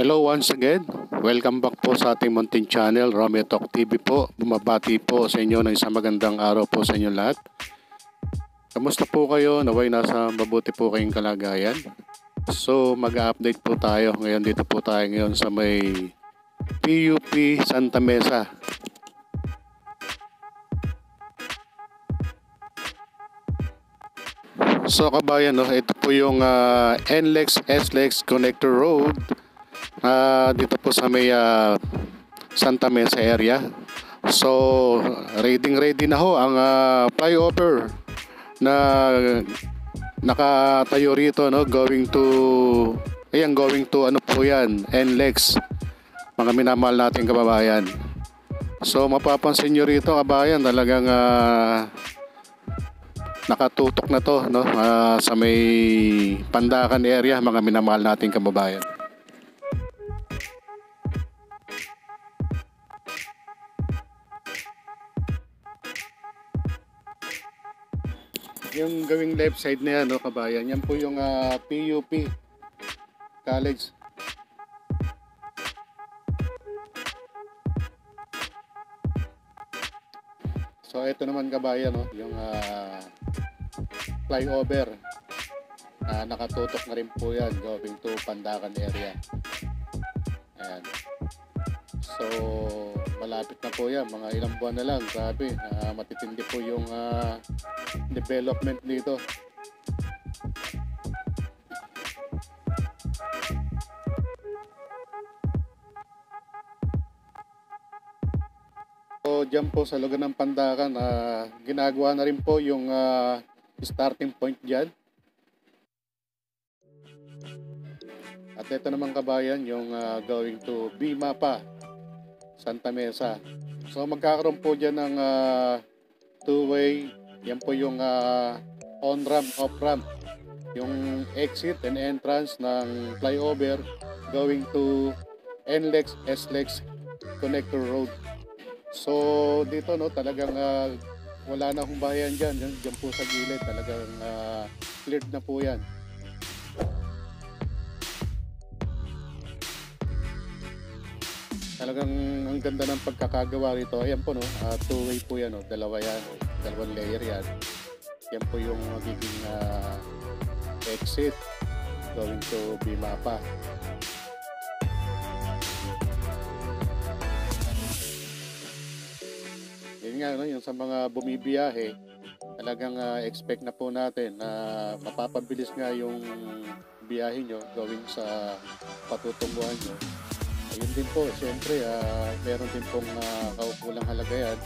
Hello once again. Welcome back po sa ating munting channel, Romeo Talk TV po. Bumabati po sa inyo ng isang magandang araw po sa inyo lahat. Kamusta po kayo? Naway nasa mabuti po kayong kalagayan. So mag-update po tayo. Ngayon dito po tayo ngayon sa may PUP Santa Mesa. So kabayan, ito po yung NLEX-SLEX Connector Road. Dito po sa may Santa Mesa area. So ready na ho ang flyover na nakatayo rito, going to ano po yan, NLEX, mga minamahal nating kababayan. So mapapansin nyo rito kabayan, talagang nakatutok na to, sa may Pandakan area, mga minamahal nating kababayan. Yung gawing left side na yan, kabayan, yan po yung PUP College. So ito naman kabayan, yung flyover. Nakatutok na rin po yan going to Pandakan area. Ayan. So malapit na po yan, mga ilang buwan na lang. Grabe, matitindi po yung development dito. So dyan po sa lugar ng Pandakan, ginagawa na rin po yung starting point dyan. At ito naman kabayan, yung going to Bimapa Santa Mesa. So magkakaroon po dyan ng two-way. Yan po yung on-ramp, off-ramp. Yung exit and entrance ng flyover going to NLEX-SLEX Connector Road. So dito talagang wala na akong bayan dyan. Dyan po sa gilid, talagang cleared na po yan. Talagang ang ganda ng pagkakagawa rito. Ayan po, two-way po yan, dalawa yan, dalawang layer yan. Yan po yung magiging exit going to Bimapa. Yun nga, yung sa mga bumibiyahe, talagang expect na po natin na mapapabilis nga yung biyahe nyo going sa patutunguhan nyo. Ayun din po, siyempre meron din pong kaukulang halaga yan.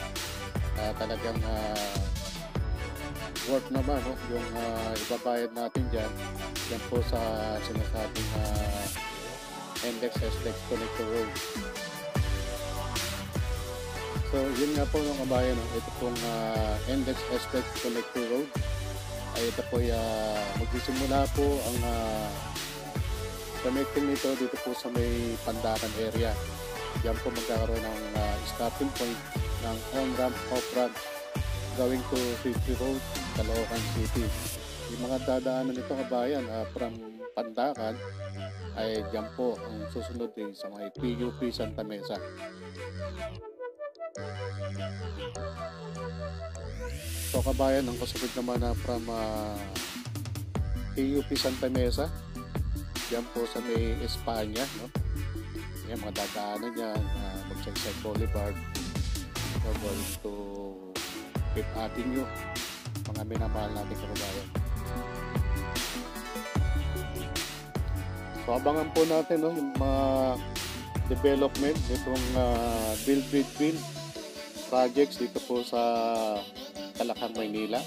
Talagang worth naman yung ibabayad natin dyan. Yan po sa sinasabing NLEX-SLEX Connector Road. So yun nga po mga kabayan, ito pong NLEX-SLEX Connector Road. Ay ito po magsisimula po ang connecting nito dito po sa may Pandakan area. Diyan po magkakaroon ng starting point ng on-ramp, off-ramp going to City Road, Caloocan City. Yung mga dadaanan nito kabayan from Pandakan ay diyan po ang susunod din sa may PUP Santa Mesa. So kabayan, ang kasunod naman from PUP Santa Mesa, yan po sa may Espanya, yan mga dadaanan yan, Magsaysay Boulevard, going to Fifth Avenue, mga minamahal natin kababayan. So abangan po natin yung mga development itong build projects dito po sa Caloocan, Maynila.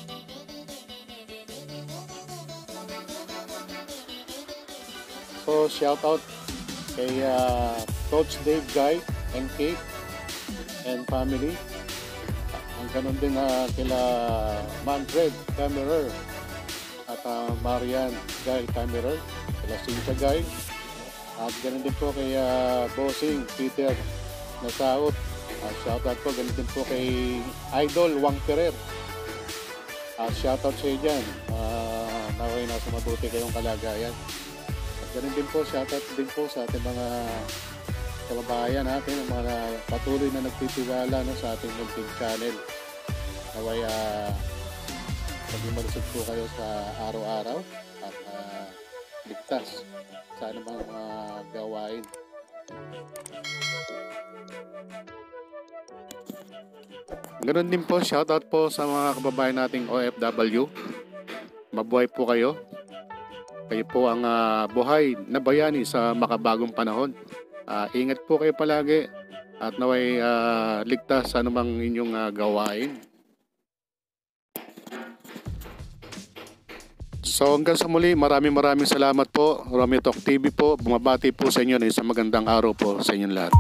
So shout out kay Coach Dave Guy and Kate and family. Ang ganun din kila Manfred Camerer at Marian Guy Camerer, kila Cynthia Guy. At ganun din po kay Bossing Peter Nasaot. Shout out po, ganun din po kay Idol Wang Ferrer. Shout out sa iyo dyan. Naway nasa mabuti kayong kalagayan. Ganun din po, shoutout din po sa ating mga kababayan natin, ang mga patuloy na nagtitiwala no, sa ating munting channel. Naway maging malusog po kayo sa araw-araw at ligtas sa anumang gawain. Ganun din po, shoutout po sa mga kababayan nating OFW. Mabuhay po kayo. Kayo po ang buhay na bayani sa makabagong panahon. Ingat po kayo palagi at naway ligtas sa anumang inyong gawain. So hanggang sa muli, maraming salamat po. Romeo Talk TV po, bumabati po sa inyo ng isang magandang araw po sa inyong lahat.